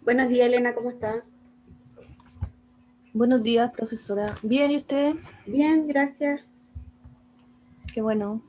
Buenos días, Elena, ¿cómo está? Buenos días, profesora. Bien, ¿y usted? Bien, gracias. Qué bueno.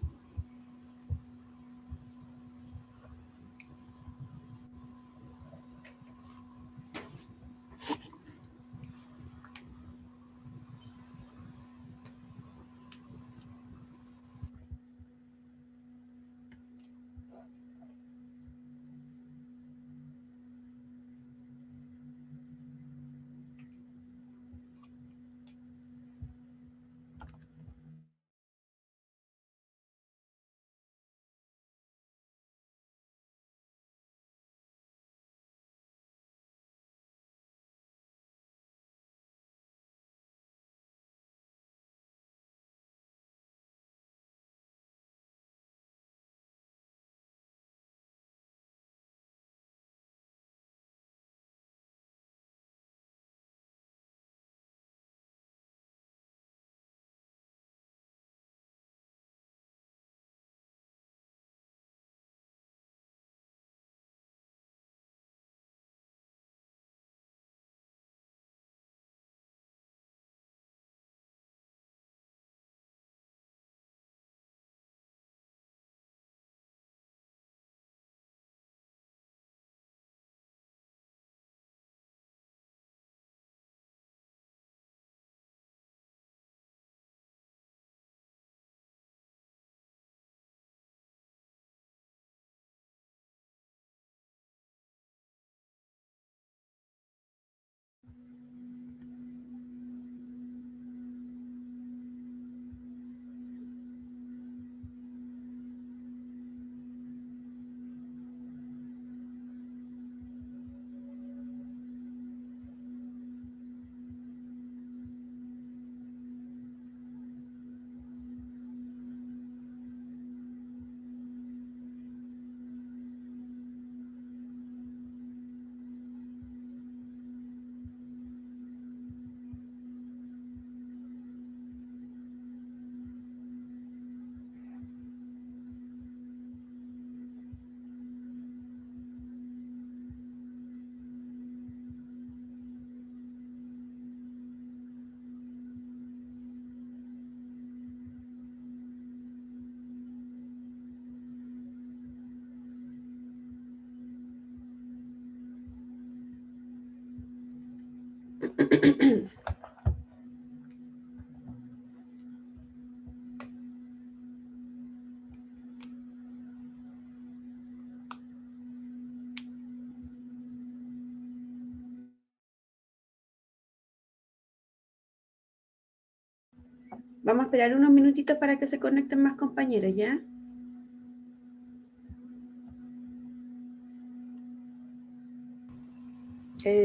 Vamos a esperar unos minutitos para que se conecten más compañeros, ¿ya?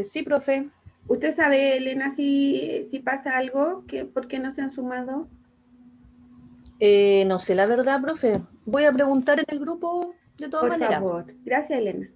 Sí, profe. ¿Usted sabe, Elena, si pasa algo? ¿Por qué no se han sumado? No sé la verdad, profe. Voy a preguntar en el grupo de todas Por maneras. favor. Gracias, Elena.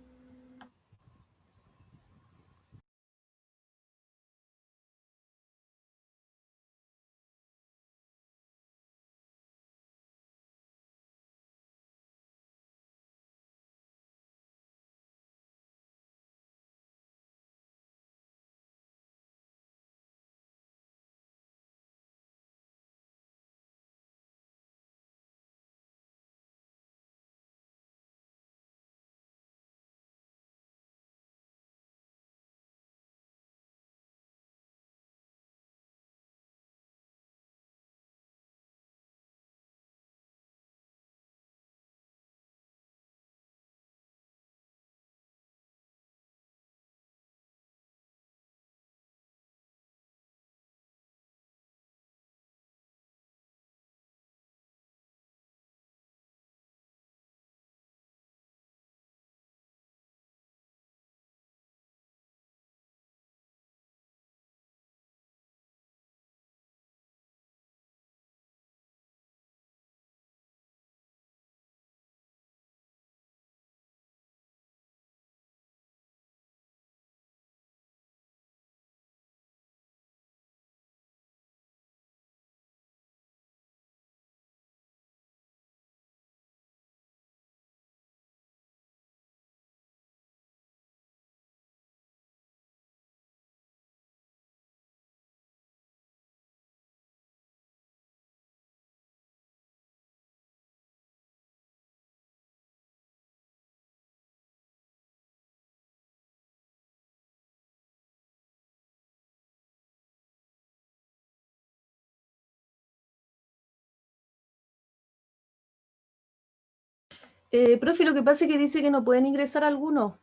Profe, lo que pasa es que dice que no pueden ingresar algunos.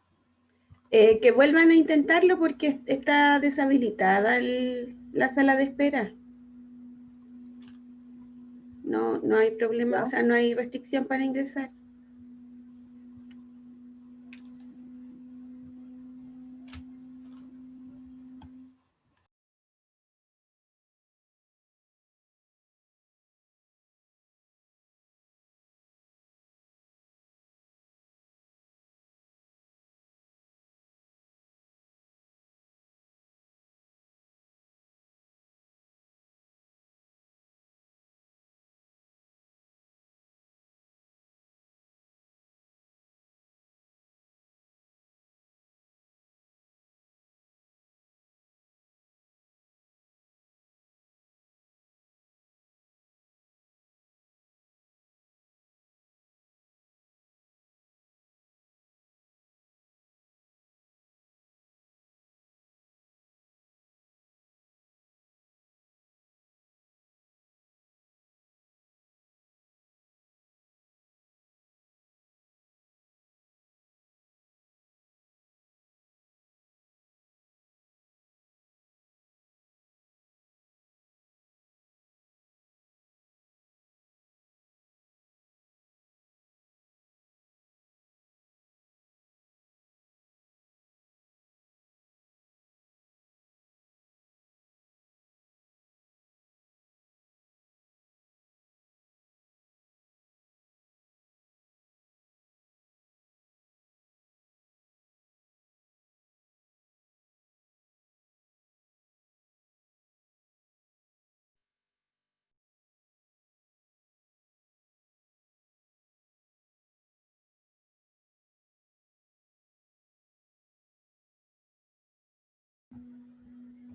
Que vuelvan a intentarlo porque está deshabilitada la sala de espera. No, no hay problema, o ¿Ya? sea, no hay restricción para ingresar.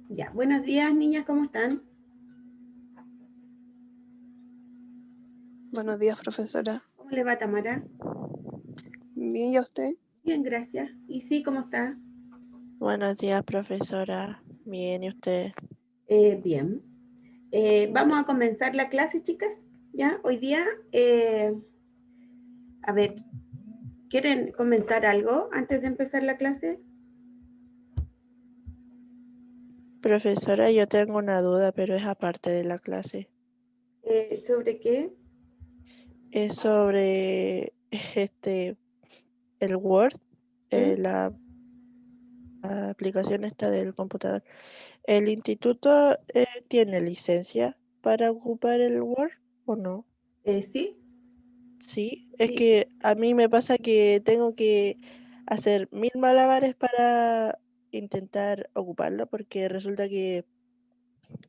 Ya, buenos días, niñas, ¿cómo están? Buenos días, profesora. ¿Cómo le va, Tamara? Bien, ¿y a usted? Bien, gracias. ¿Y sí, cómo está? Buenos días, profesora. Bien, ¿y usted? Bien. Vamos a comenzar la clase, chicas. ¿Ya? Hoy día, a ver, ¿quieren comentar algo antes de empezar la clase? Profesora, yo tengo una duda, pero es aparte de la clase. ¿Sobre qué? Es sobre el Word, ¿Mm? la aplicación esta del computador. ¿El instituto tiene licencia para ocupar el Word o no? Sí, Sí, es sí. que a mí me pasa que tengo que hacer 1000 malabares para intentar ocuparlo, porque resulta que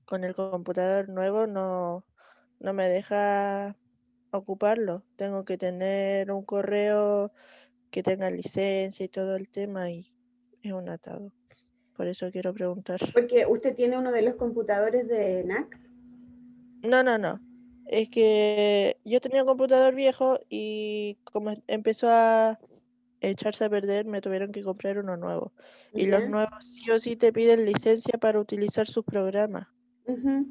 con el computador nuevo no me deja ocuparlo. Tengo que tener un correo que tenga licencia y todo el tema y es un atado. Por eso quiero preguntar. Porque usted tiene uno de los computadores de NAC. No. Es que yo tenía un computador viejo y como empezó a echarse a perder, me tuvieron que comprar uno nuevo. Y los ¿Ya? nuevos sí o sí te piden licencia para utilizar sus programas. Ujú.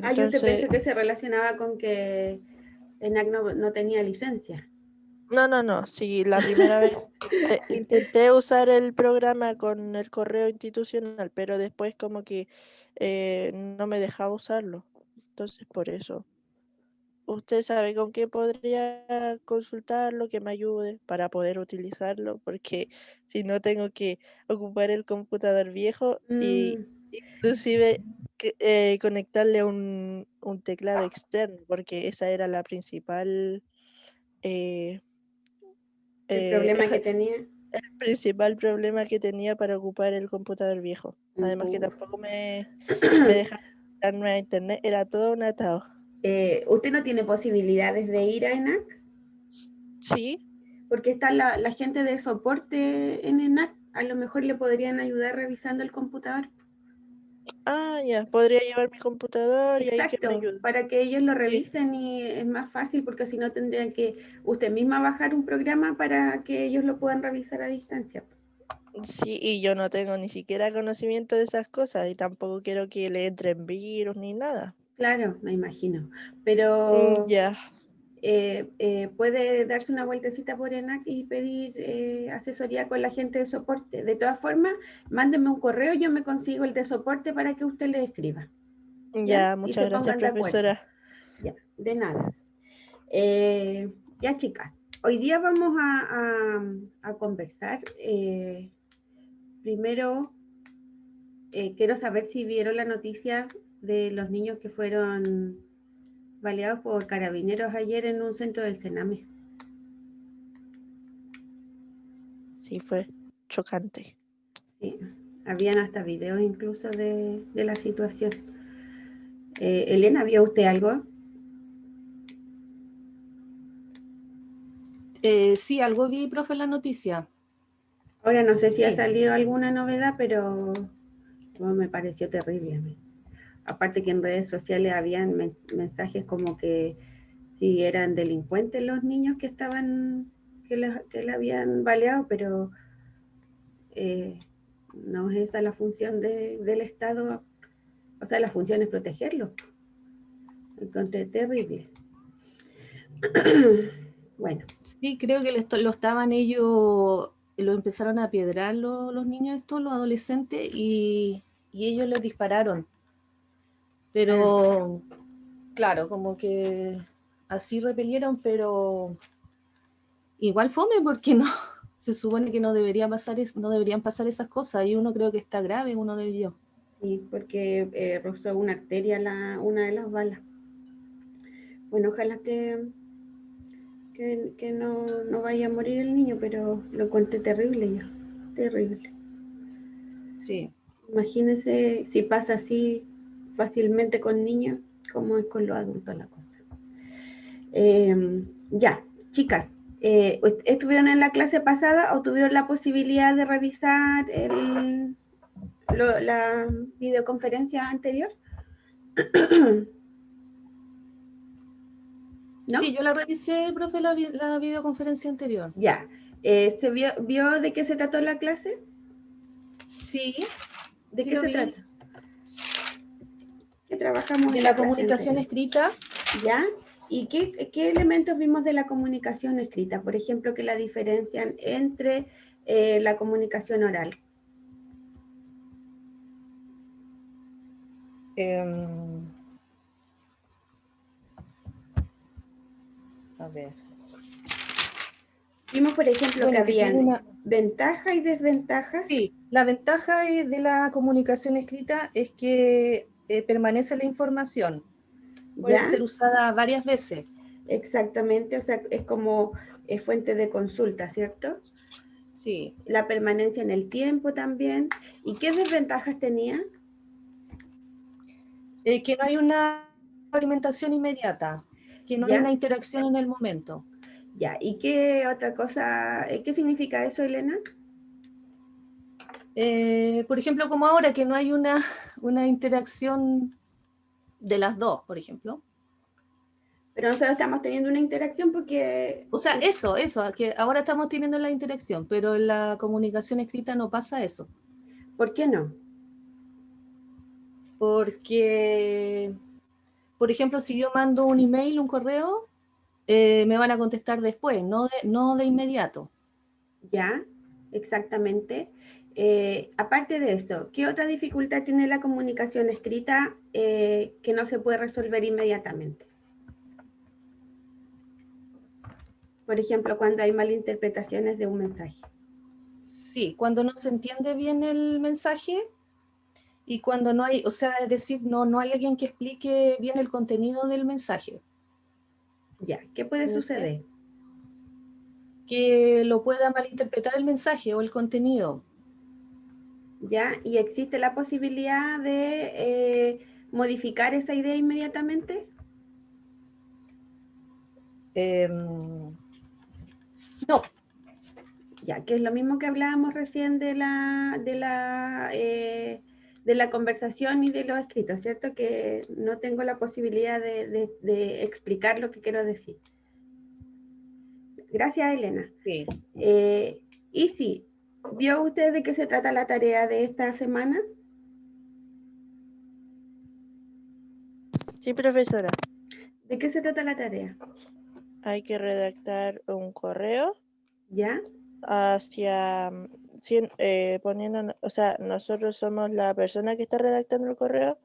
Ah, yo usted Entonces, pensó que se relacionaba con que NAC no tenía licencia. no. Sí, la primera vez intenté usar el programa con el correo institucional, pero después como que no me dejaba usarlo. Entonces, por eso. ¿Usted sabe con qué podría consultarlo, que me ayude para poder utilizarlo? Porque si no tengo que ocupar el computador viejo y Mm, inclusive conectarle un teclado externo, porque esa era la principal eh, el eh, problema que tenía. principal problema que tenía para ocupar el computador viejo. Además que Uf. tampoco me dejaba conectarme a internet, era todo un atado. ¿Usted no tiene posibilidades de ir a ENAC? Sí, Porque está la gente de soporte en ENAC. A lo mejor le podrían ayudar revisando el computador. ya, podría llevar mi computador y ahí que me Exacto, ayude. para que ellos lo Sí, revisen y es más fácil porque si no tendrían que usted misma bajar un programa para que ellos lo puedan revisar a distancia. sí, y yo no tengo ni siquiera conocimiento de esas cosas y tampoco quiero que le entren virus ni nada. Claro, me imagino. Pero Ya, puede darse una vueltecita por ENAC y pedir asesoría con la gente de soporte. De todas formas, mándeme un correo, yo me consigo el de soporte para que usted le escriba. Ya, Y muchas se gracias, pongan de acuerdo. profesora. Ya, de nada. Ya, chicas, hoy día vamos a conversar. Primero, quiero saber si vieron la noticia de los niños que fueron baleados por carabineros ayer en un centro del Sename. Sí, fue chocante. Sí, habían hasta videos incluso de la situación. Elena, ¿vio usted algo? Sí, algo vi, profe, en la noticia. Ahora no sé si ha Sí. salido alguna novedad, pero bueno, me pareció terrible a mí. Aparte que en redes sociales habían mensajes como que si eran delincuentes los niños que estaban, que le habían baleado, pero no es esa la función del Estado. O sea, la función es protegerlos. Encontré terrible. Bueno. Sí, creo que lo estaban ellos, lo empezaron a apiedrar los niños estos, los adolescentes, y ellos les dispararon. Pero, claro, como que así repelieron, pero igual fome porque no, se supone que no deberían pasar esas cosas, y uno creo que está grave, uno de ellos. Sí, porque rozó una arteria una de las balas. Bueno, ojalá que no vaya a morir el niño, pero lo encontré terrible yo, terrible. Sí. Imagínense si pasa así fácilmente con niños, como es con los adultos la cosa. Ya, chicas, ¿estuvieron en la clase pasada o tuvieron la posibilidad de revisar la videoconferencia anterior? ¿No? Sí, yo la revisé, profe, la videoconferencia anterior. Ya. ¿Se vio de qué se trató la clase? Sí. ¿De sí qué lo se vi. trata? ¿Qué trabajamos De en la clase comunicación anterior? escrita. ¿Ya? ¿Y qué elementos vimos de la comunicación escrita? Por ejemplo, que la diferencian entre la comunicación oral. A ver. Vimos, por ejemplo, Bueno, que que tiene habían ventajas y desventajas. Sí, la ventaja de la comunicación escrita es que permanece la información. Puede ¿Ya? ser usada varias veces. Exactamente, o sea, es como fuente de consulta, ¿cierto? Sí. La permanencia en el tiempo también. ¿Y qué desventajas tenía? Que no hay una alimentación inmediata, que no hay ¿Ya? una interacción en el momento. Ya, ¿y qué otra cosa? ¿Qué significa eso, Elena? Por ejemplo, como ahora, que no hay una interacción de las dos, por ejemplo. Pero nosotros estamos teniendo una interacción porque... O sea, eso, que ahora estamos teniendo la interacción, pero en la comunicación escrita no pasa eso. ¿Por qué no? Porque, por ejemplo, si yo mando un email, un correo, me van a contestar después, no de inmediato. Ya, exactamente. Aparte de eso, ¿qué otra dificultad tiene la comunicación escrita que no se puede resolver inmediatamente? Por ejemplo, cuando hay malinterpretaciones de un mensaje. Sí, cuando no se entiende bien el mensaje y cuando no hay, o sea, es decir, no hay alguien que explique bien el contenido del mensaje. Ya, ¿qué puede suceder? Que lo pueda malinterpretar el mensaje o el contenido. ¿Ya? ¿Y existe la posibilidad de modificar esa idea inmediatamente? No. Ya, que es lo mismo que hablábamos recién de la conversación y de los escritos, ¿cierto? Que no tengo la posibilidad de explicar lo que quiero decir. Gracias, Elena. Sí. Y sí, ¿vio usted de qué se trata la tarea de esta semana? Sí, profesora. ¿De qué se trata la tarea? hay que redactar un correo ¿Ya? hacia, poniendo, o sea, nosotros somos la persona que está redactando el correo,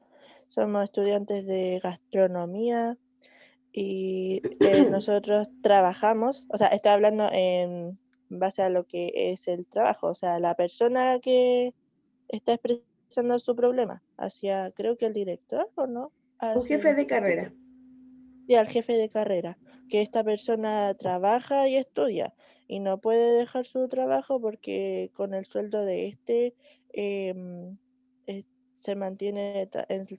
somos estudiantes de gastronomía y nosotros trabajamos, o sea, estoy hablando en base a lo que es el trabajo, o sea, la persona que está expresando su problema hacia, creo que el director, ¿o no? Un Hacia el jefe de instituto. carrera. Y al jefe de carrera, que esta persona trabaja y estudia y no puede dejar su trabajo porque con el sueldo de em, se mantiene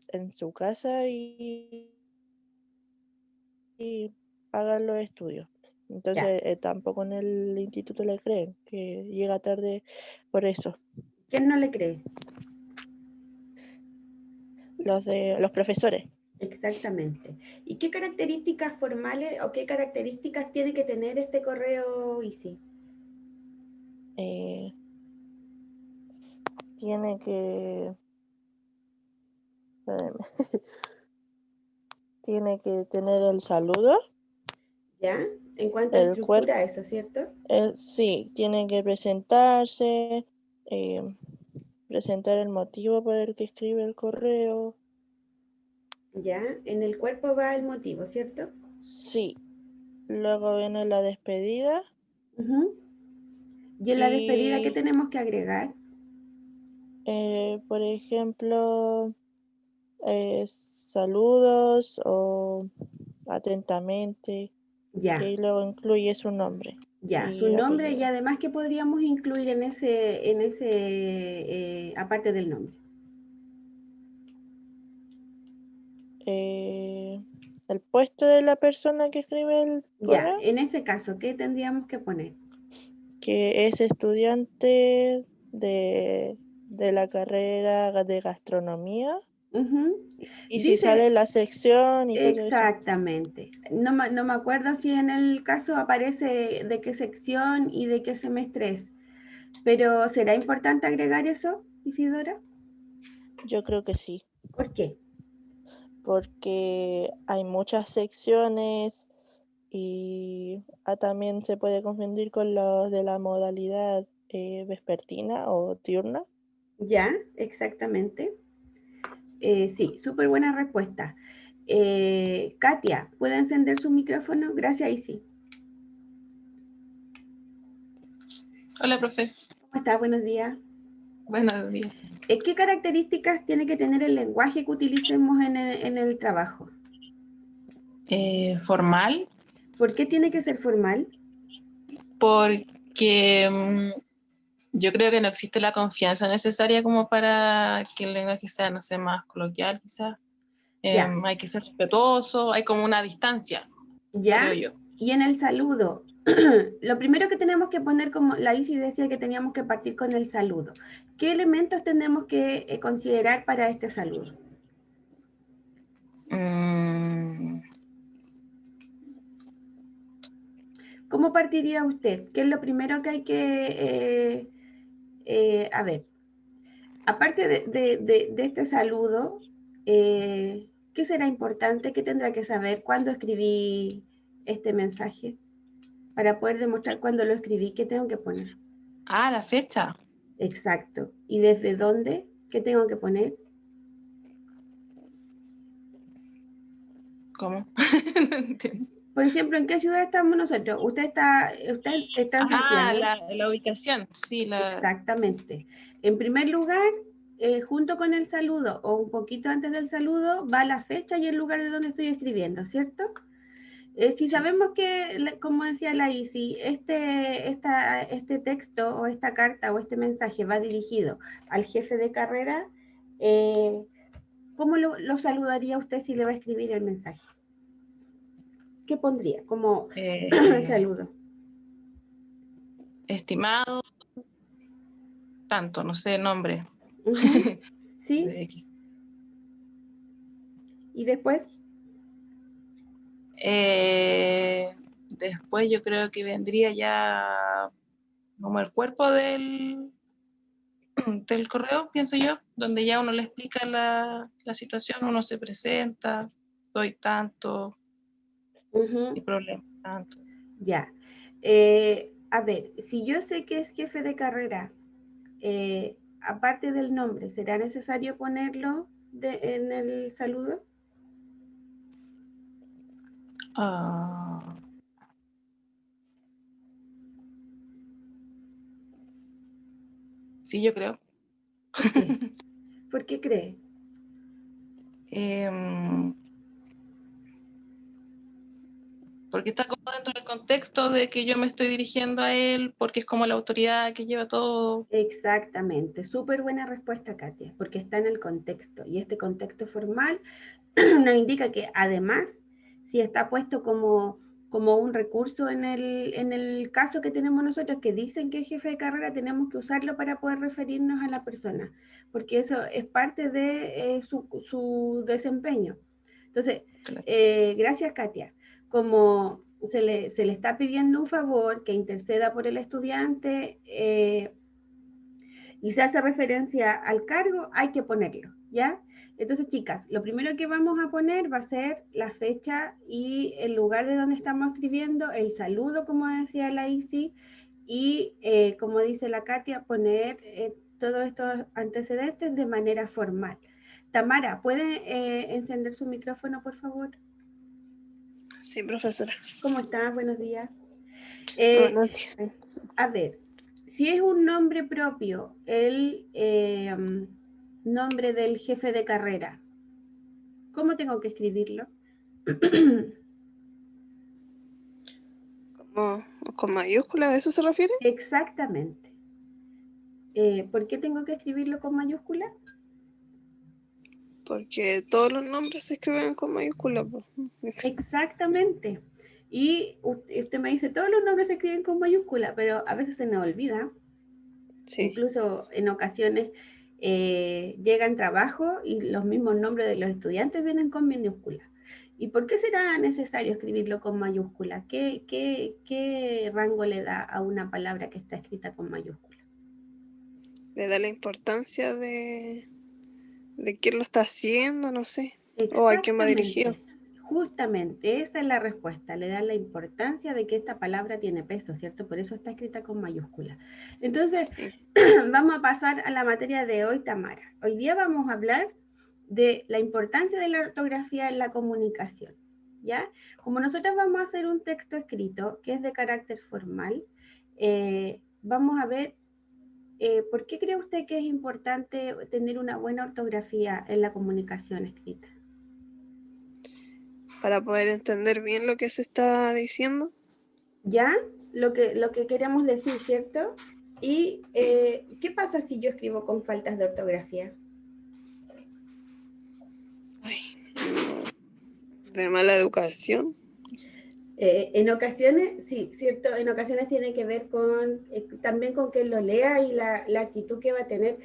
en su casa y paga los estudios. Ya. Entonces tampoco en el instituto le creen que llega tarde por eso. ¿Quién no le cree? Los profesores. Exactamente. ¿Y qué características formales o qué características tiene que tener este correo Easy? eh, Tiene que espérenme, tiene que tener el saludo, ¿Ya? En cuanto a el cuerpo. estructura, eso, ¿cierto? Sí, tiene que presentarse, eh, presentar el motivo por el que escribe el correo. ¿Ya? En el cuerpo va el motivo, ¿cierto? Sí, luego viene la despedida Ujú. ¿Y en la despedida qué y, tenemos que agregar? por ejemplo, saludos o atentamente, y Ya, ahí luego incluye su nombre ya. Su y nombre y apellido. además qué podríamos incluir aparte del nombre. Eh, el puesto de la persona que escribe el Ya, correo, en ese caso, ¿qué tendríamos que poner? que es estudiante de la carrera de gastronomía, Ujú. y si Dice, sale la sección y todo eso. exactamente. No me acuerdo si en el caso aparece de qué sección y de qué semestre es, pero ¿será importante agregar eso, Isidora? Yo creo que sí, ¿Por qué? porque hay muchas secciones y también se puede confundir con los de la modalidad vespertina o diurna. Ya, exactamente. Sí, súper buena respuesta. Katia, ¿puede encender su micrófono? Gracias, Isi. Hola, profe. ¿Cómo está? Buenos días. Buenos días. ¿Qué características tiene que tener el lenguaje que utilicemos en el trabajo? Formal, ¿Por qué tiene que ser formal? porque yo creo que no existe la confianza necesaria como para que el lenguaje sea, no sé, más coloquial, quizás. Ya, Hay que ser respetuoso, hay como una distancia, creo ya. yo. Y en el saludo, lo primero que tenemos que poner, como la Isi decía que teníamos que partir con el saludo. ¿Qué elementos tenemos que considerar para este saludo? Mm, ¿Cómo partiría usted? ¿Qué es lo primero que hay que, a ver, aparte de este saludo, ¿qué será importante? ¿Qué tendrá que saber cuándo escribí este mensaje? Para poder demostrar cuándo lo escribí, ¿qué tengo que poner? la fecha. Exacto. ¿Y desde dónde? ¿Qué tengo que poner? ¿Cómo? No entiendo. Por ejemplo, ¿en qué ciudad estamos nosotros? Usted está en Santiago. La ubicación, sí, Exactamente. En primer lugar, junto con el saludo o un poquito antes del saludo, va la fecha y el lugar de donde estoy escribiendo, ¿cierto? Si sí. sabemos que, como decía la Isi, este texto o esta carta o este mensaje va dirigido al jefe de carrera, eh, ¿cómo lo saludaría usted si le va a escribir el mensaje? ¿Qué pondría como Eh, saludo? Estimado, tanto, no sé, nombre. Ujú. ¿Sí? ¿Y después? Después yo creo que vendría ya como el cuerpo del correo, pienso yo, donde ya uno le explica la situación, uno se presenta, soy tanto, y Ujú. problema. tanto. Ya. A ver, si yo sé que es jefe de carrera, aparte del nombre, ¿será necesario ponerlo en el saludo? Ah, sí, yo creo. ¿Por qué? ¿Por qué cree? Porque está como dentro del contexto de que yo me estoy dirigiendo a él, porque es como la autoridad que lleva todo. Exactamente, súper buena respuesta, Katia, porque está en el contexto y este contexto formal nos indica que además, si está puesto como un recurso en el caso que tenemos nosotros, que dicen que es jefe de carrera, tenemos que usarlo para poder referirnos a la persona, porque eso es parte de su desempeño. Entonces, Claro. gracias, Katia. Como se le está pidiendo un favor que interceda por el estudiante, y se hace referencia al cargo, hay que ponerlo, ¿ya? Entonces, chicas, lo primero que vamos a poner va a ser la fecha y el lugar de donde estamos escribiendo, el saludo, como decía la Isi, y como dice la Katia, poner todos estos antecedentes de manera formal. Tamara, ¿puede encender su micrófono, por favor? Sí, profesora. ¿Cómo estás? Buenos días. Buenos días. A ver, si es un nombre propio, el nombre del jefe de carrera, ¿cómo tengo que escribirlo? ¿Con mayúsculas a eso se refiere? Exactamente. ¿Por qué tengo que escribirlo con mayúscula? Porque todos los nombres se escriben con mayúsculas. Po. Exactamente. Y usted me dice, todos los nombres se escriben con mayúscula, pero a veces se nos olvida. Sí. Incluso en ocasiones llegan trabajo y los mismos nombres de los estudiantes vienen con minúsculas. ¿Y por qué será necesario escribirlo con mayúscula? ¿Qué rango le da a una palabra que está escrita con mayúscula? Le da la importancia de quién lo está haciendo, no sé. O a quién va dirigido. Exactamente, justamente esa es la respuesta, le da la importancia de que esta palabra tiene peso, ¿cierto? Por eso está escrita con mayúscula. Entonces, Sí. vamos a pasar a la materia de hoy, Tamara. Hoy día vamos a hablar de la importancia de la ortografía en la comunicación, ¿ya? Como nosotros vamos a hacer un texto escrito que es de carácter formal, vamos a ver por qué cree usted que es importante tener una buena ortografía en la comunicación escrita. Para poder entender bien lo que se está diciendo. ¿Ya? Lo que queremos decir, ¿cierto? ¿Y qué pasa si yo escribo con faltas de ortografía? Ay, de mala educación. En ocasiones, sí, cierto, en ocasiones tiene que ver también con que lo lea y la actitud que va a tener.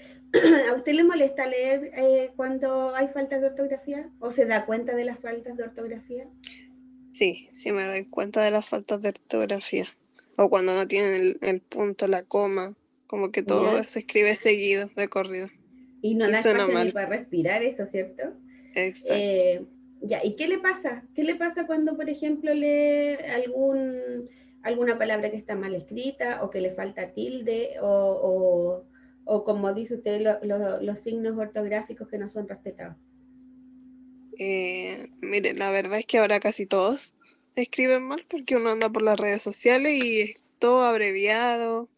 ¿A usted le molesta leer cuando hay faltas de ortografía? ¿O se da cuenta de las faltas de ortografía? Sí, sí me doy cuenta de las faltas de ortografía. O cuando no tienen el punto, la coma, como que todo ¿Ya? se escribe seguido, de corrido. Y no Y da suena espacio ni mal. para respirar eso, ¿cierto? Exacto. Ya, ¿y qué le pasa? ¿Qué le pasa cuando, por ejemplo, lee alguna palabra que está mal escrita o que le falta tilde o como dice usted, los signos ortográficos que no son respetados? Mire, la verdad es que ahora casi todos escriben mal porque uno anda por las redes sociales y es todo abreviado,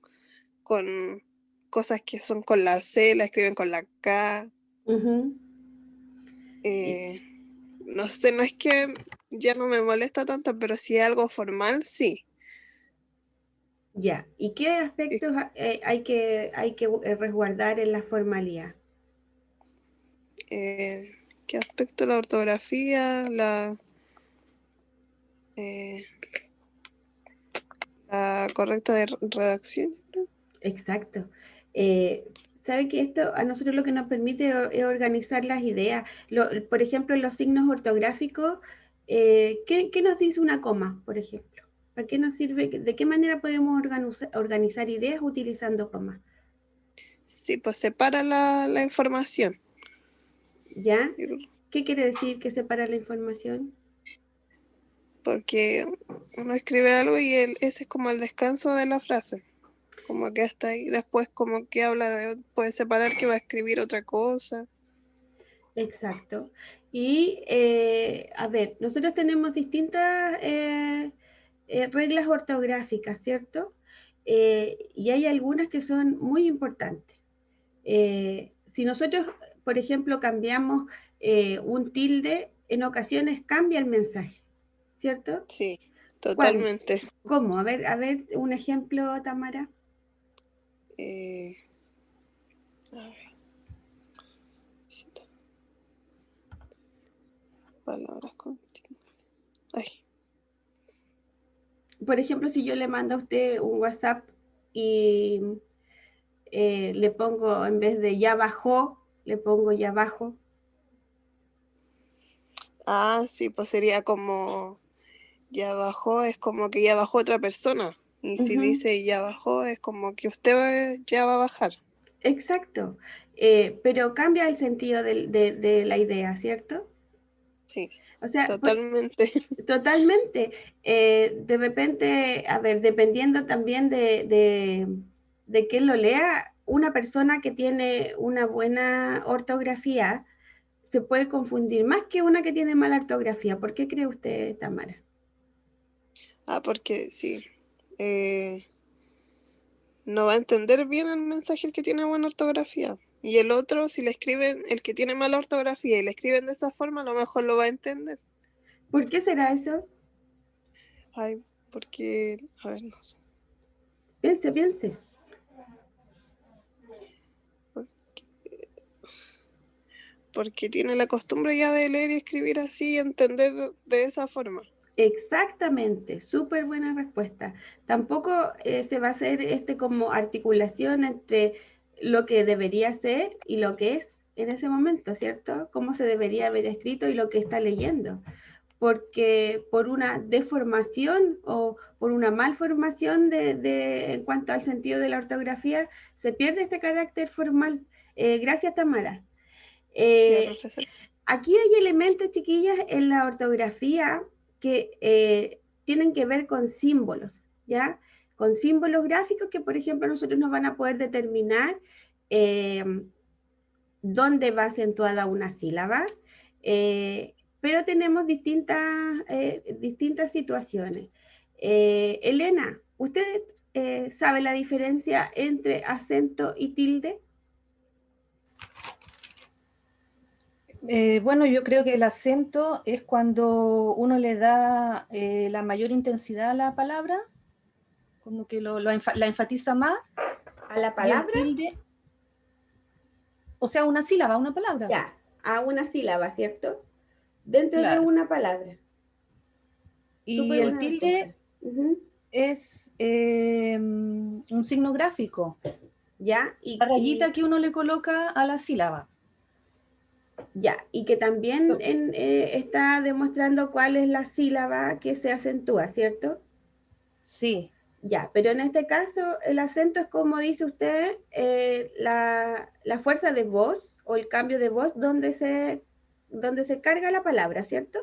con cosas que son con la C, la escriben con la K. Uh-huh. No sé, no es que ya no me molesta tanto, pero si es algo formal, sí. Ya, ¿y qué aspectos hay que resguardar en la formalidad? ¿Qué aspecto? La ortografía, eh, la correcta redacción. Exacto. ¿Sabe que esto a nosotros lo que nos permite es organizar las ideas? Por ejemplo, en los signos ortográficos, ¿qué nos dice una coma, por ejemplo? ¿Para qué nos sirve? ¿De qué manera podemos organizar ideas utilizando comas? Sí, pues separa la información. ¿Ya? ¿Qué quiere decir que separa la información? porque uno escribe algo y ese es como el descanso de la frase, como que hasta ahí, después como que puede separar que va a escribir otra cosa. Exacto. Y a ver, nosotros tenemos distintas reglas ortográficas, ¿cierto? Y hay algunas que son muy importantes. Si nosotros, por ejemplo, cambiamos un tilde, en ocasiones cambia el mensaje, ¿cierto? Sí, ¿Cuándo? totalmente. ¿Cómo? A ver, un ejemplo, Tamara. Eh, a ver. Palabras continuas. Ay, Por ejemplo, si yo le mando a usted un WhatsApp y le pongo, en vez de ya bajó, le pongo ya bajo. sí, pues sería como ya bajó, es como que ya bajó otra persona. Y si dice ya bajó, es como que ya va a bajar. Exacto. Pero cambia el sentido de la idea, ¿cierto? Sí, O sea, totalmente. totalmente. De repente, a ver, dependiendo también de quién lo lea, una persona que tiene una buena ortografía se puede confundir más que una que tiene mala ortografía. ¿Por qué cree usted, Tamara? Porque sí. No va a entender bien el mensaje el que tiene buena ortografía. Y el otro, si le escriben, el que tiene mala ortografía y le escriben de esa forma, a lo mejor lo va a entender. ¿Por qué será eso? Ay, porque, a ver, no sé. Piense, piense. Porque tiene la costumbre ya de leer y escribir así y entender de esa forma. Exactamente, súper buena respuesta. Tampoco se va a hacer como articulación entre lo que debería ser y lo que es en ese momento, ¿cierto? Cómo se debería haber escrito y lo que está leyendo. Porque por una deformación o por una malformación en cuanto al sentido de la ortografía, se pierde este carácter formal. Gracias, Tamara. Ya, Eh, profesor. Aquí hay elementos, chiquillas, en la ortografía que tienen que ver con símbolos, ¿ya? Con símbolos gráficos que, por ejemplo, nosotros nos van a poder determinar eh, dónde va acentuada una sílaba, pero tenemos distintas situaciones. Elena, ¿usted sabe la diferencia entre acento y tilde? Bueno, yo creo que el acento es cuando uno le da la mayor intensidad a la palabra, como que la enfatiza más. ¿A la Y el palabra? tilde, o sea, una sílaba, una palabra. Ya, a una sílaba, ¿cierto? Dentro de Claro. una palabra. Y Súper el buena tilde respuesta. es un signo gráfico, Ya, la rayita que uno le coloca a la sílaba. ya, y que también está demostrando cuál es la sílaba que se acentúa, ¿cierto? Sí, Ya, pero en este caso el acento es como dice usted, la fuerza de voz o el cambio de voz donde se carga la palabra, ¿cierto?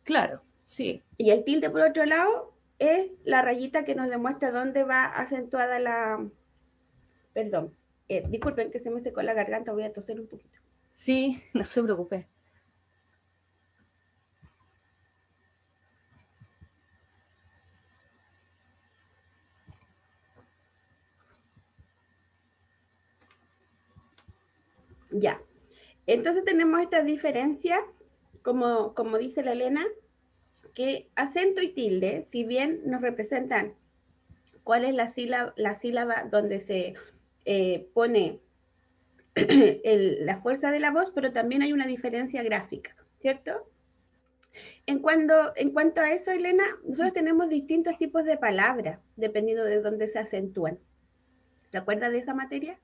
claro, sí. Y el tilde, por otro lado, es la rayita que nos demuestra dónde va acentuada la... Perdón, disculpen que se me secó la garganta, voy a toser un poquito. Sí, no se preocupe. Ya, entonces tenemos esta diferencia, como dice la Elena, que acento y tilde, si bien nos representan cuál es la sílaba donde se pone la fuerza de la voz, pero también hay una diferencia gráfica, ¿cierto? En cuanto a eso, Elena, nosotros tenemos distintos tipos de palabras, dependiendo de dónde se acentúan. ¿Se acuerda de esa materia?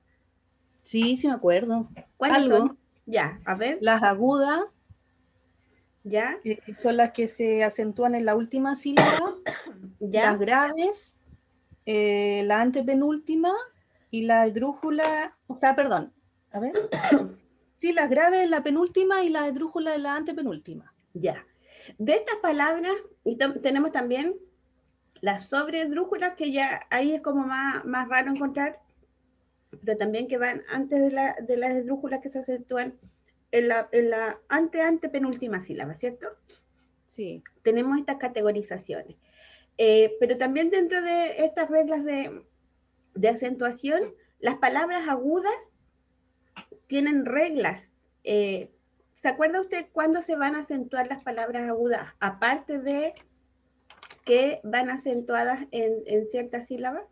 Sí, sí me acuerdo. ¿Cuáles Algo. son? Ya, a ver. Las agudas, Ya, que son las que se acentúan en la última sílaba. ya. Las graves, la antepenúltima y la esdrújula, o sea, perdón, a ver. Sí, las graves, la penúltima y la esdrújula, la antepenúltima. Ya. De estas palabras, y tenemos también las sobredrújulas, que ya ahí es como más raro encontrar, pero también que van antes de las esdrújulas que se acentúan en la penúltima sílaba, ¿cierto? Sí. Tenemos estas categorizaciones. Pero también dentro de estas reglas de acentuación, las palabras agudas tienen reglas. ¿Se acuerda usted cuándo se van a acentuar las palabras agudas? Aparte de que van acentuadas en ciertas sílabas.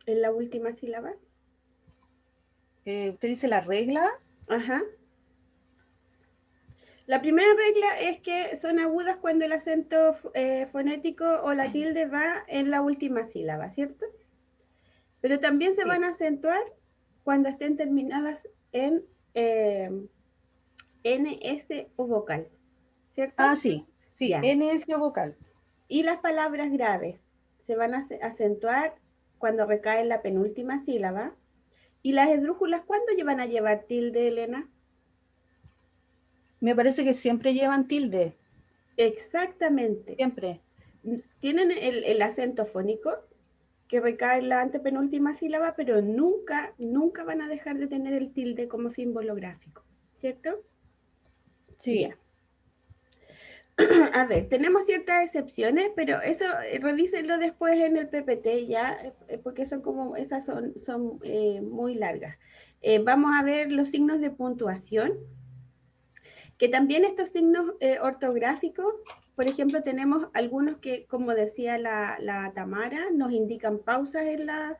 En la última sílaba. ¿Usted dice la regla? Ajá. La primera regla es que son agudas cuando el acento fonético o la tilde va en la última sílaba, ¿cierto? Pero también se van a acentuar cuando estén terminadas en NS o vocal, ¿cierto? Ah, sí, sí, Ya. NS o vocal. Y las palabras graves se van a acentuar cuando recae en la penúltima sílaba. ¿Y las esdrújulas cuándo van a llevar tilde, Elena? Me parece que siempre llevan tilde. Exactamente. Siempre. Tienen el acento fónico que recae en la antepenúltima sílaba, pero nunca van a dejar de tener el tilde como símbolo gráfico, ¿cierto? Sí. Ya. A ver, tenemos ciertas excepciones, pero eso revísenlo después en el PPT ya, porque esas son muy largas. Vamos a ver los signos de puntuación, que también estos signos ortográficos, por ejemplo, tenemos algunos que, como decía la Tamara, nos indican pausas en la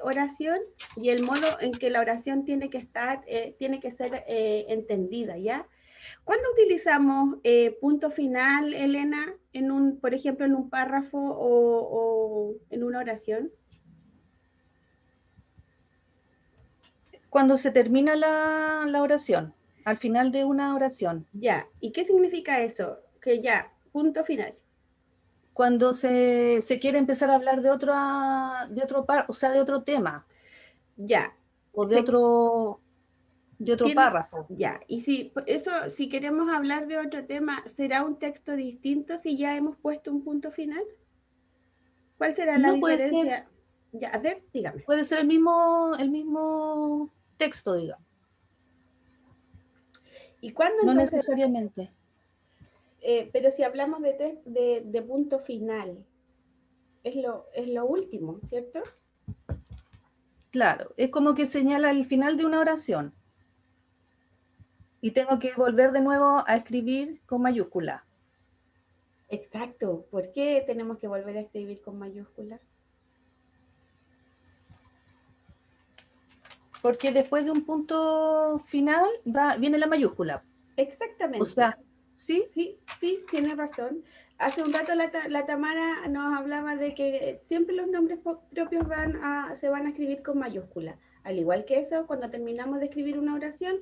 oración y el modo en que la oración tiene que ser entendida, ¿ya? ¿Cuándo utilizamos punto final, Elena, por ejemplo, en un párrafo o en una oración? Cuando se termina la oración, al final de una oración. Ya, ¿y qué significa eso? Que ya, punto final. Cuando se quiere empezar a hablar de otro tema. Ya. O de otro párrafo. Ya, y si queremos hablar de otro tema, ¿será un texto distinto si ya hemos puesto un punto final? ¿Cuál será la No puede ser, diferencia? Ya, a ver, dígame. puede ser el mismo texto, digamos. ¿Y cuándo No entonces? necesariamente. Pero si hablamos de punto final, es lo último, ¿cierto? Claro, es como que señala el final de una oración. Y tengo que volver de nuevo a escribir con mayúscula. Exacto. ¿Por qué tenemos que volver a escribir con mayúsculas? Porque después de un punto final viene la mayúscula. Exactamente. O sea, ¿sí? Sí, tiene razón. Hace un rato la Tamara nos hablaba de que siempre los nombres propios se van a escribir con mayúscula. Al igual que eso, cuando terminamos de escribir una oración,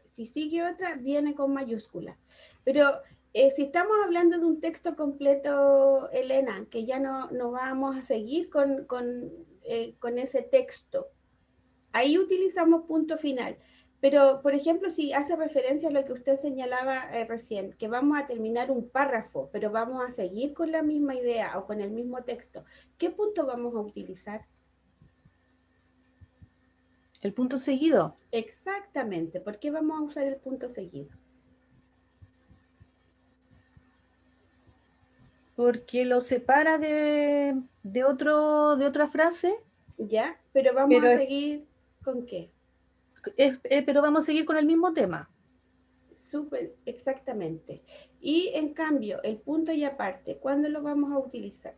si sigue otra, viene con mayúscula. Pero si estamos hablando de un texto completo, Elena, que ya no vamos a seguir con ese texto, ahí utilizamos punto final. Pero, por ejemplo, si hace referencia a lo que usted señalaba recién, que vamos a terminar un párrafo, pero vamos a seguir con la misma idea o con el mismo texto, ¿qué punto vamos a utilizar? El punto seguido. Exactamente. ¿Por qué vamos a usar el punto seguido? Porque lo separa de otra frase. ¿Ya? Pero vamos a seguir ¿con qué? Pero vamos a seguir con el mismo tema. Súper, exactamente. Y en cambio, el punto y aparte, ¿cuándo lo vamos a utilizar?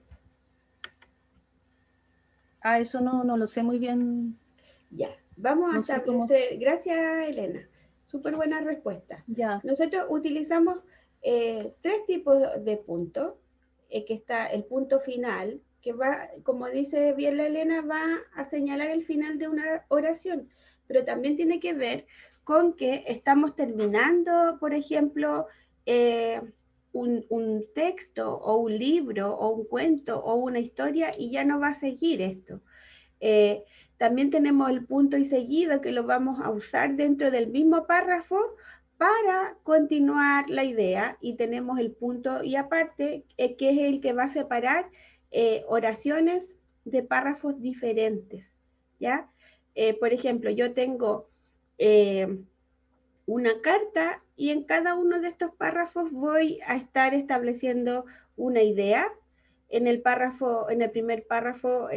Eso no lo sé muy bien. Ya, vamos a No sé cómo. establecer, gracias Elena, súper buena respuesta. Ya. Nosotros utilizamos 3 tipos de puntos, que está el punto final, que va, como dice bien la Elena, va a señalar el final de una oración, pero también tiene que ver con que estamos terminando, por ejemplo, un texto o un libro o un cuento o una historia y ya no va a seguir esto. También tenemos el punto y seguido que lo vamos a usar dentro del mismo párrafo para continuar la idea, y tenemos el punto y aparte, que es el que va a separar oraciones de párrafos diferentes, ¿ya? Por ejemplo, yo tengo una carta y en cada uno de estos párrafos voy a estar estableciendo una idea. En el primer párrafo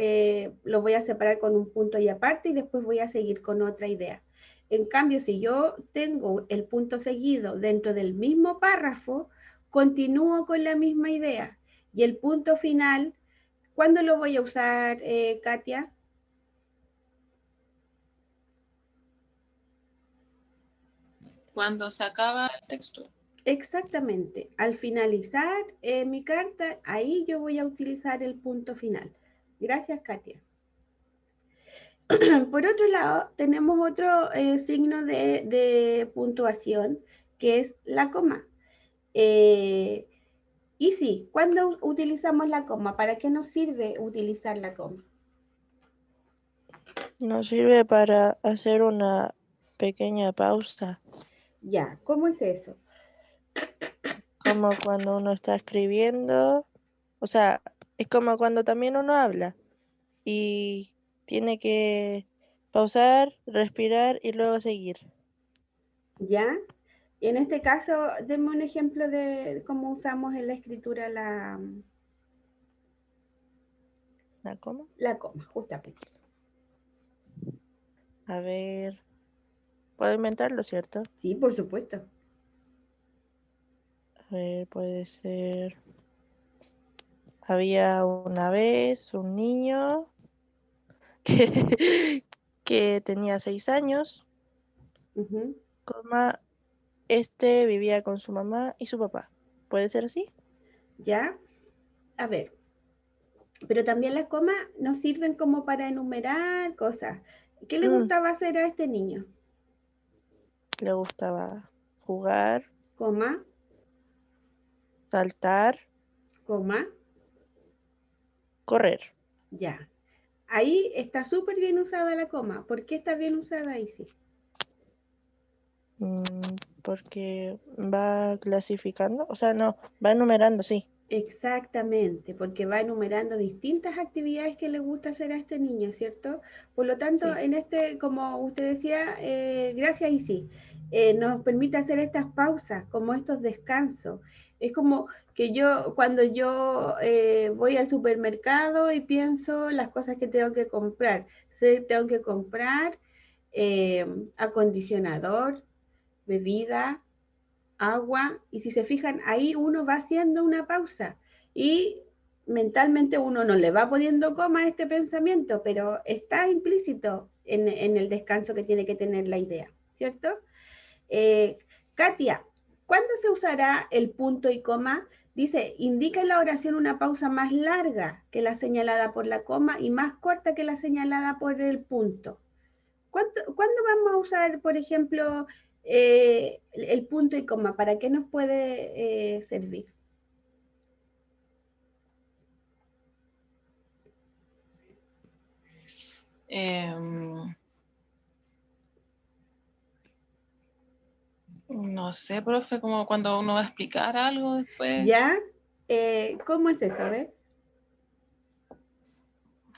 lo voy a separar con un punto y aparte y después voy a seguir con otra idea. En cambio, si yo tengo el punto seguido dentro del mismo párrafo, continúo con la misma idea. Y el punto final, ¿cuándo lo voy a usar, Katia? Cuando se acaba el texto. Exactamente. Al finalizar mi carta, ahí yo voy a utilizar el punto final. Gracias, Katia. Por otro lado, tenemos otro signo de puntuación, que es la coma. Y sí, ¿cuándo utilizamos la coma? ¿Para qué nos sirve utilizar la coma? Nos sirve para hacer una pequeña pausa, Ya, ¿cómo es eso? como cuando uno está escribiendo, o sea, es como cuando también uno habla y tiene que pausar, respirar y luego seguir. ¿Ya? Y en este caso, denme un ejemplo de cómo usamos en la escritura ¿La coma? la coma, justamente. A ver, puedo inventarlo, ¿cierto? Sí, por supuesto. A ver, puede ser. Había una vez un niño que, que tenía 6 años, Ujú. coma, vivía con su mamá y su papá. ¿Puede ser así? ¿Ya? A ver, pero también las comas nos sirven como para enumerar cosas. ¿Qué le gustaba hacer a este niño? Le gustaba jugar, Coma, saltar, coma, correr. ya. Ahí está súper bien usada la coma. ¿Por qué está bien usada ahí? Sí. Porque va clasificando, o sea, no, va enumerando, sí. Exactamente, porque va enumerando distintas actividades que le gusta hacer a este niño, ¿cierto? Por lo tanto, Sí. en como usted decía, gracias y sí, nos permite hacer estas pausas, como estos descansos. Es como que cuando yo voy al supermercado y pienso las cosas que tengo que comprar. Entonces, tengo que comprar acondicionador, bebida, agua, y si se fijan, ahí uno va haciendo una pausa y mentalmente uno no le va poniendo coma a este pensamiento, pero está implícito en el descanso que tiene que tener la idea, ¿cierto? Eh, Katia, ¿cuándo se usará el punto y coma? Dice, indica en la oración una pausa más larga que la señalada por la coma y más corta que la señalada por el punto. ¿Cuándo vamos a usar, por ejemplo, el punto y coma? ¿Para qué nos puede servir? No sé, profe, como cuando uno va a explicar algo después. ¿Ya? ¿Cómo es eso?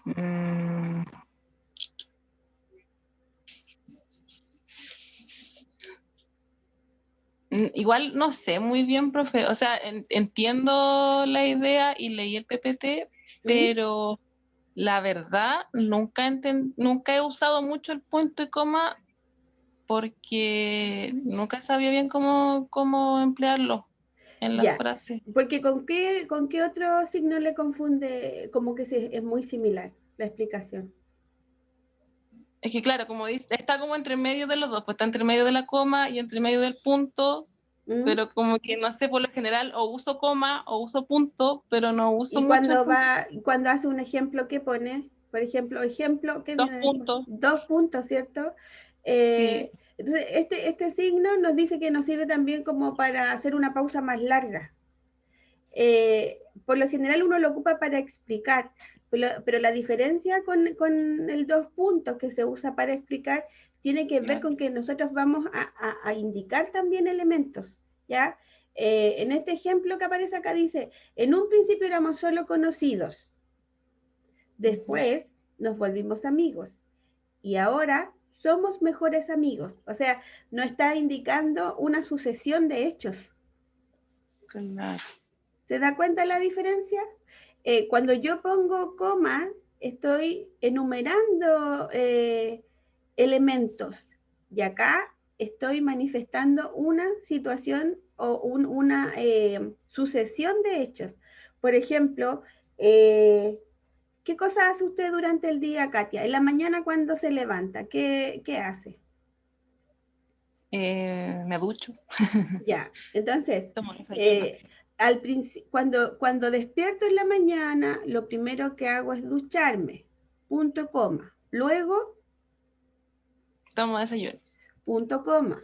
Mm, Igual no sé muy bien, profe. O sea, entiendo la idea y leí el PPT, pero la verdad nunca he usado mucho el punto y coma porque nunca sabía bien cómo emplearlo en la Ya, frase. porque ¿con qué otro signo le confunde? Como que es muy similar la explicación. Es que claro, como dice, está como entre medio de los dos, pues está entre medio de la coma y entre medio del punto, ¿Mm? pero como que no sé, por lo general o uso coma o uso punto, pero no uso Y mucho el punto. cuando hace un ejemplo, ¿qué pone? Por ejemplo, ¿qué 2 viene después? puntos. 2 puntos, ¿cierto? Sí. Entonces, este signo nos dice que nos sirve también como para hacer una pausa más larga. Por lo general uno lo ocupa para explicar, pero la diferencia con el 2 puntos que se usa para explicar tiene que ver Claro. con que nosotros vamos a indicar también elementos, ¿ya? En este ejemplo que aparece acá dice, en un principio éramos solo conocidos, después nos volvimos amigos y ahora somos mejores amigos. O sea, no está indicando una sucesión de hechos. Claro. ¿Se da cuenta la diferencia? Cuando yo pongo coma, estoy enumerando elementos y acá estoy manifestando una situación o una sucesión de hechos. Por ejemplo, ¿qué cosa hace usted durante el día, Katia? En la mañana cuando se levanta, ¿qué hace? Me ducho. Ya, entonces, Tomo desayuno. cuando despierto en la mañana, lo primero que hago es ducharme, punto coma. Luego, Tomo desayuno. punto coma.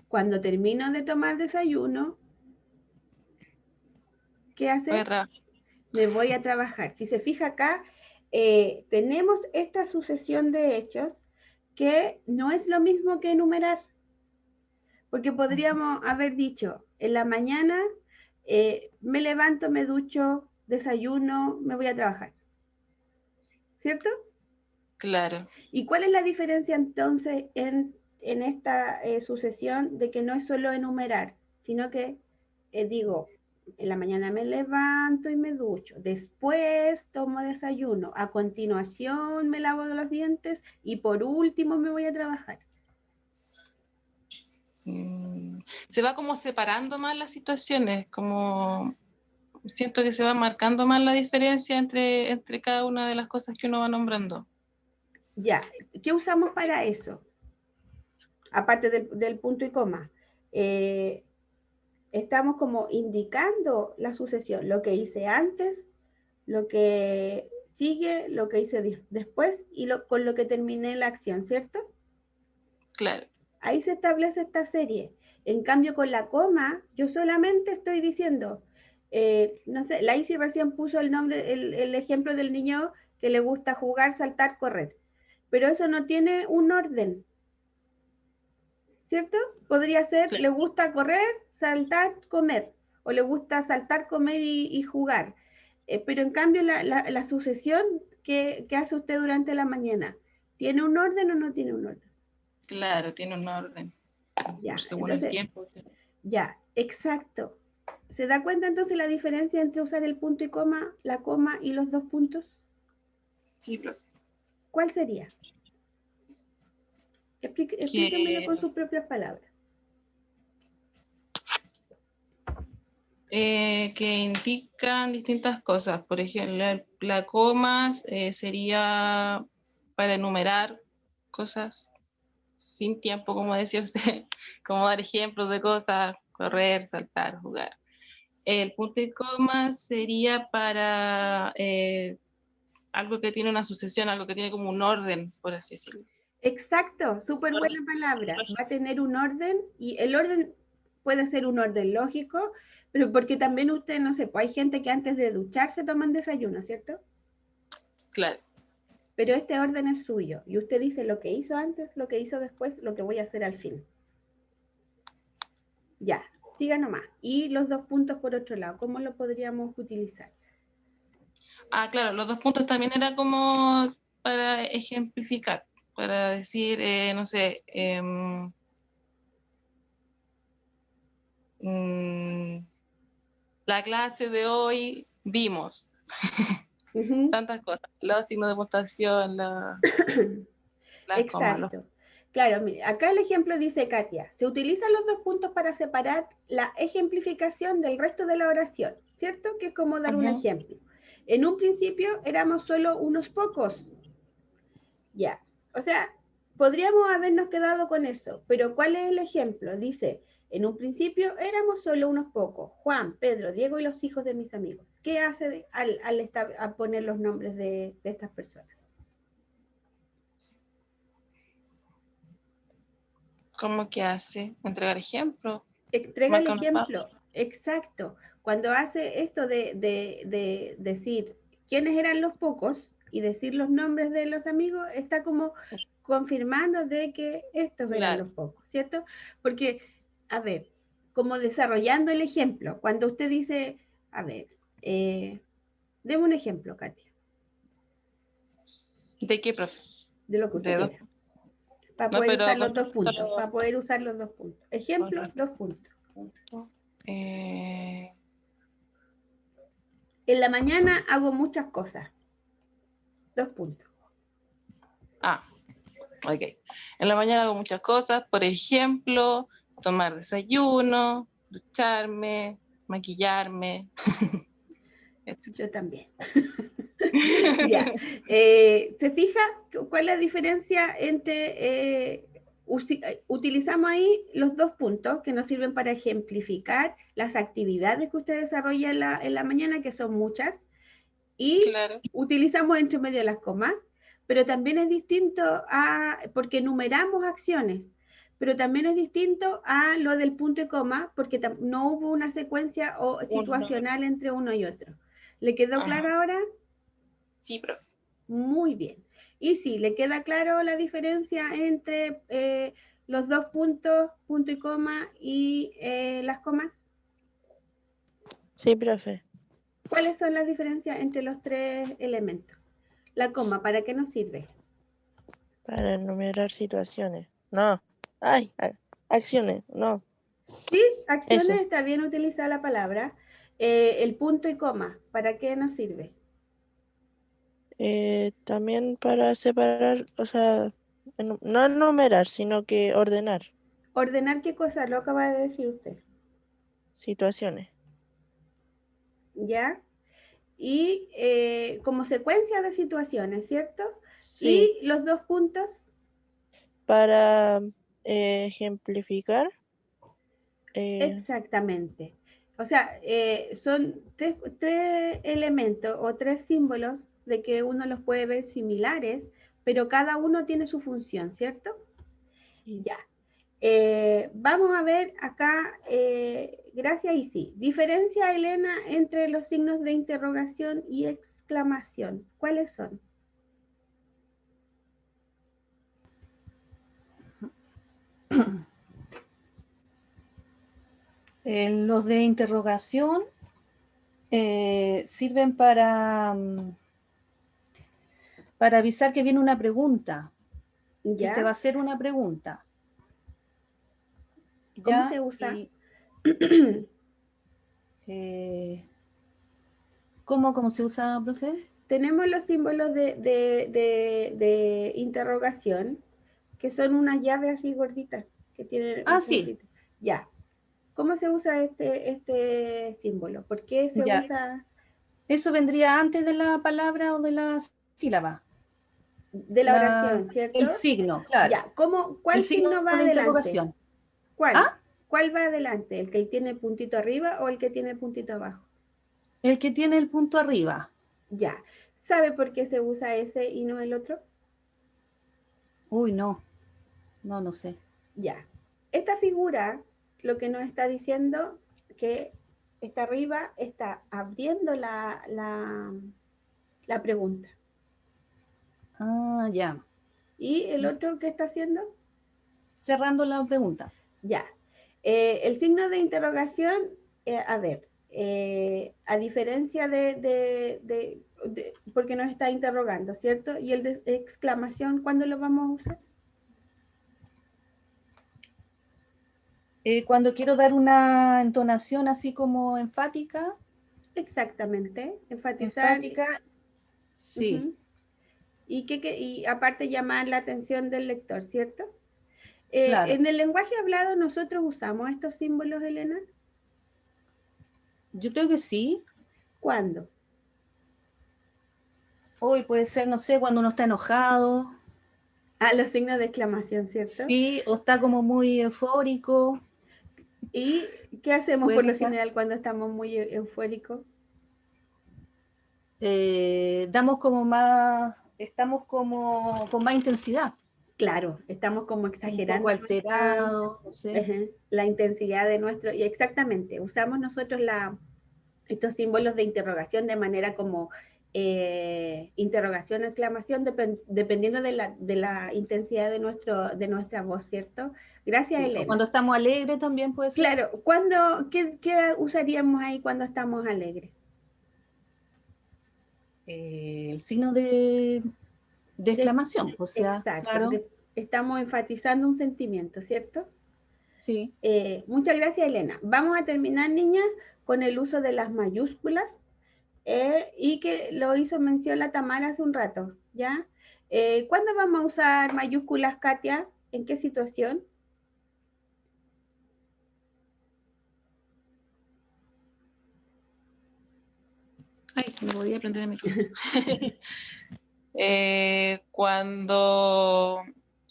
Cuando termino de tomar desayuno, ¿qué Voy a hace? trabajar. Me voy a trabajar. Si se fija acá, tenemos esta sucesión de hechos que no es lo mismo que enumerar. Porque podríamos haber dicho, en la mañana me levanto, me ducho, desayuno, me voy a trabajar. ¿Cierto? Claro. ¿Y cuál es la diferencia entonces en esta sucesión de que no es solo enumerar, sino que digo, en la mañana me levanto y me ducho, después tomo desayuno, a continuación me lavo los dientes y por último me voy a trabajar? Se va como separando más las situaciones, como siento que se va marcando más la diferencia entre cada una de las cosas que uno va nombrando. Ya, ¿qué usamos para eso? Aparte del punto y coma. Estamos como indicando la sucesión, lo que hice antes, lo que sigue, lo que hice después y con lo que terminé la acción, ¿cierto? Claro. Ahí se establece esta serie. En cambio, con la coma, yo solamente estoy diciendo, no sé, la Isi recién puso el ejemplo del niño que le gusta jugar, saltar, correr. Pero eso no tiene un orden, ¿cierto? Podría ser, Claro. le gusta correr, saltar, comer, o le gusta saltar, comer y jugar. Pero en cambio la sucesión que hace usted durante la mañana, ¿tiene un orden o no tiene un orden? Claro, tiene un orden. Ya, Según el entonces, tiempo. ya, exacto. ¿Se da cuenta entonces la diferencia entre usar el punto y coma, la coma y los 2 puntos? Sí, pero ¿Cuál sería? Explíquemelo con sus propias palabras. Que indican distintas cosas. Por ejemplo, la coma sería para enumerar cosas sin tiempo, como decía usted, como dar ejemplos de cosas, correr, saltar, jugar. El punto y coma sería para algo que tiene una sucesión, algo que tiene como un orden, por así decirlo. Exacto, súper buena palabra. Va a tener un orden y el orden puede ser un orden lógico, pero porque también usted, no sé, pues hay gente que antes de ducharse toman desayuno, ¿cierto? Claro. Pero este orden es suyo y usted dice lo que hizo antes, lo que hizo después, lo que voy a hacer al fin. Ya, siga nomás. Y los 2 puntos por otro lado, ¿cómo lo podríamos utilizar? Ah, claro, los 2 puntos también era como para ejemplificar, para decir, no sé, la clase de hoy vimos tantas cosas, los signos de puntuación, las comas. Exacto. Claro, mire, acá el ejemplo dice Katia, se utilizan los 2 puntos para separar la ejemplificación del resto de la oración, ¿cierto? Que es como dar un ejemplo. En un principio éramos solo unos pocos. Ya, o sea, podríamos habernos quedado con eso, pero ¿cuál es el ejemplo? Dice, en un principio éramos solo unos pocos, Juan, Pedro, Diego y los hijos de mis amigos. ¿Qué hace al poner los nombres de estas personas? ¿Cómo que hace? ¿Entregar ejemplo? Entrega el Marca una ejemplo, exacto. Cuando hace esto de decir quiénes eran los pocos y decir los nombres de los amigos, está como confirmando de que estos eran Claro. los pocos, ¿cierto? Porque, a ver, como desarrollando el ejemplo, cuando usted dice, a ver, deme un ejemplo, Katia, ¿De qué, profe? de lo que usted De dos. quiera, para No, poder pero usar con los dos puntos, respecto para poder usar los dos puntos. Ejemplo, Con dos puntos. punto. En la mañana hago muchas cosas, dos puntos. Ok. En la mañana hago muchas cosas, por ejemplo, tomar desayuno, ducharme, maquillarme, etc. Yo también. Ya. ¿Se fija cuál es la diferencia entre utilizamos ahí los dos puntos que nos sirven para ejemplificar las actividades que usted desarrolla en la mañana, que son muchas, y Claro. utilizamos entre medio las comas, pero también es distinto porque numeramos acciones, pero también es distinto a lo del punto y coma, porque no hubo una secuencia o situacional entre uno y otro. ¿Le quedó Ajá. claro ahora? Sí, profe. Muy bien. Y sí, ¿le queda claro la diferencia entre los dos puntos, punto y coma, y las comas? Sí, profe. ¿Cuáles son las diferencias entre los tres elementos? La coma, ¿para qué nos sirve? Para enumerar situaciones. No. Ay, acciones. No. Sí, acciones, Eso. está bien utilizar la palabra. El punto y coma, ¿para qué nos sirve? También para separar, o sea, no enumerar, sino que ordenar ¿Ordenar qué cosa? Lo acaba de decir usted. situaciones. ¿Ya? Y como secuencia de situaciones, ¿cierto? Sí, Y los dos puntos, para ejemplificar. exactamente. O sea, son tres elementos o tres símbolos de que uno los puede ver similares, pero cada uno tiene su función, ¿cierto? Ya. Vamos a ver acá, gracias y sí. Diferencia, Elena, entre los signos de interrogación y exclamación. ¿Cuáles son? Los de interrogación sirven para avisar que viene una pregunta, que se va a ¿Ya? hacer una pregunta. ¿Cómo ¿Ya? se usa? ¿Cómo se usa, profe? Tenemos los símbolos de interrogación, que son unas llaves así gorditas, que tienen un Sí, puntito. Ya. ¿Cómo se usa este símbolo? ¿Por qué se ya. usa Eso vendría antes de la palabra o de la sílaba. de la oración, cierto? El signo, claro. Ya. ¿Cuál El signo signo va de adelante? interrogación. ¿Cuál? ¿Ah? ¿Cuál va adelante? ¿El que tiene el puntito arriba o el que tiene el puntito abajo? El que tiene el punto arriba. Ya. ¿Sabe por qué se usa ese y no el otro? Uy, no. No sé. Ya. Esta figura lo que nos está diciendo que está arriba está abriendo la pregunta. Ya. ¿Y el otro qué está haciendo? Cerrando la pregunta. Ya. El signo de interrogación, a ver, a diferencia porque nos está interrogando, ¿cierto? Y el de exclamación, ¿cuándo lo vamos a usar? Cuando quiero dar una entonación así como enfática. Exactamente, enfatizar. Sí. Uh-huh. Y aparte llamar la atención del lector, ¿cierto? Claro. En el lenguaje hablado nosotros usamos estos símbolos, Elena. Yo creo que sí. ¿Cuándo? Hoy puede ser, no sé, cuando uno está enojado. Los signos de exclamación, ¿cierto? Sí, o está como muy eufórico. ¿Y qué hacemos por lo general cuando estamos muy eufóricos? Damos como más, estamos como con más intensidad. Claro, estamos como exagerando. Un poco alterado, no sé. La intensidad de nuestro, y exactamente, usamos nosotros estos símbolos de interrogación de manera como interrogación, exclamación, dependiendo de la intensidad de nuestra voz, ¿cierto? Gracias, Sí, Elena. cuando estamos alegres también puede ser. Claro, ¿qué usaríamos ahí cuando estamos alegres? El signo de exclamación, o sea, Exacto, claro, estamos enfatizando un sentimiento, ¿cierto? sí. Muchas gracias, Elena. Vamos a terminar, niñas, con el uso de las mayúsculas y que lo hizo mención la Tamara hace un rato, ¿ya? ¿Cuándo vamos a usar mayúsculas, Katia? ¿En qué situación? Ay, me voy a prender el micrófono. Cuando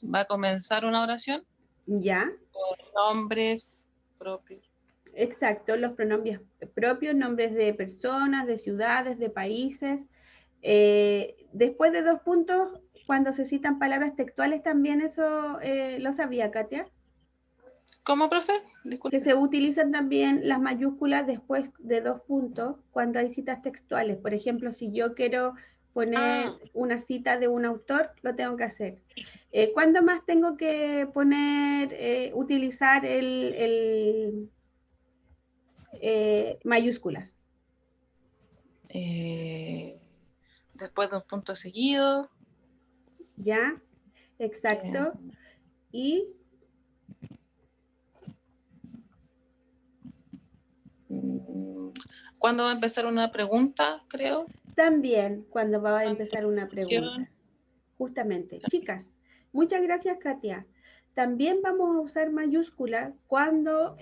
va a comenzar una oración, ¿Ya? con nombres propios. Exacto, los pronombres propios, nombres de personas, de ciudades, de países. Después de 2 puntos, cuando se citan palabras textuales, también eso lo sabía, Katia. ¿Cómo, profe? Disculpe. Que se utilizan también las mayúsculas después de 2 puntos cuando hay citas textuales. Por ejemplo, si yo quiero poner una cita de un autor, lo tengo que hacer. ¿Cuándo más tengo que utilizar mayúsculas? Después de un punto seguido. ¿Ya? Exacto. Y ¿cuándo va a empezar una pregunta, creo? también cuando va a empezar una pregunta. Justamente. Chicas, muchas gracias, Katia. También vamos a usar mayúsculas cuando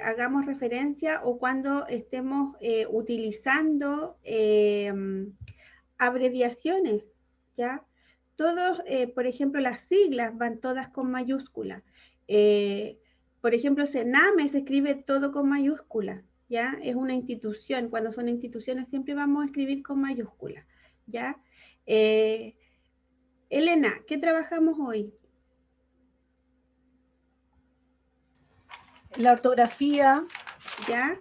hagamos referencia o cuando estemos utilizando abreviaciones, ¿ya? Todos, por ejemplo, las siglas van todas con mayúsculas. Por ejemplo, Sename se escribe todo con mayúsculas, ¿ya? Es una institución. Cuando son instituciones siempre vamos a escribir con mayúsculas, ¿ya? Elena, ¿qué trabajamos hoy? La ortografía, ¿Ya?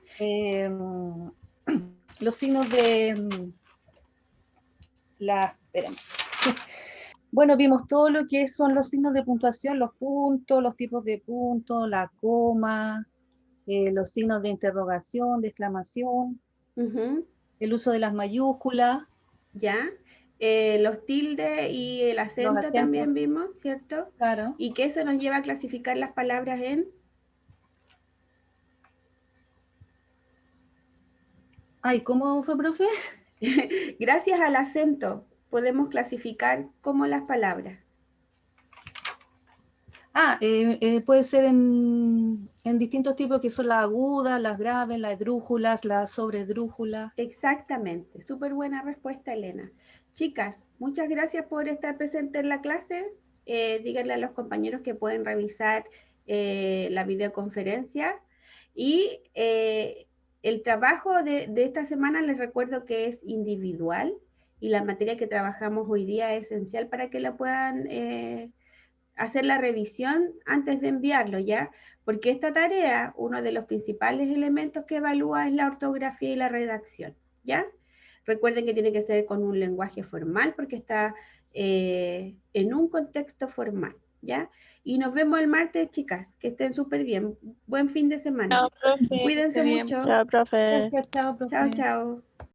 los signos de espérame. Bueno, vimos todo lo que son los signos de puntuación, los puntos, los tipos de puntos, la coma, los signos de interrogación, de exclamación, el uso de las mayúsculas. ¿Ya? Los tildes y el acento también vimos, ¿cierto? Claro. Y que eso nos lleva a clasificar las palabras en... Ay, ¿cómo fue, profe? Gracias al acento podemos clasificar como las palabras. Puede ser en distintos tipos que son las agudas, las graves, las esdrújulas, las sobredrújulas. Exactamente, súper buena respuesta, Elena. Chicas, muchas gracias por estar presentes en la clase. Díganle a los compañeros que pueden revisar la videoconferencia. Y el trabajo de esta semana les recuerdo que es individual y la materia que trabajamos hoy día es esencial para que la puedan hacer la revisión antes de enviarlo, ¿ya? Porque esta tarea, uno de los principales elementos que evalúa es la ortografía y la redacción, ¿ya? Recuerden que tiene que ser con un lenguaje formal porque está en un contexto formal, ¿ya? Y nos vemos el martes, chicas, que estén súper bien. Buen fin de semana. Chao, profe. Cuídense mucho. Chao, profe. Gracias, chao, profe. Chao, chao.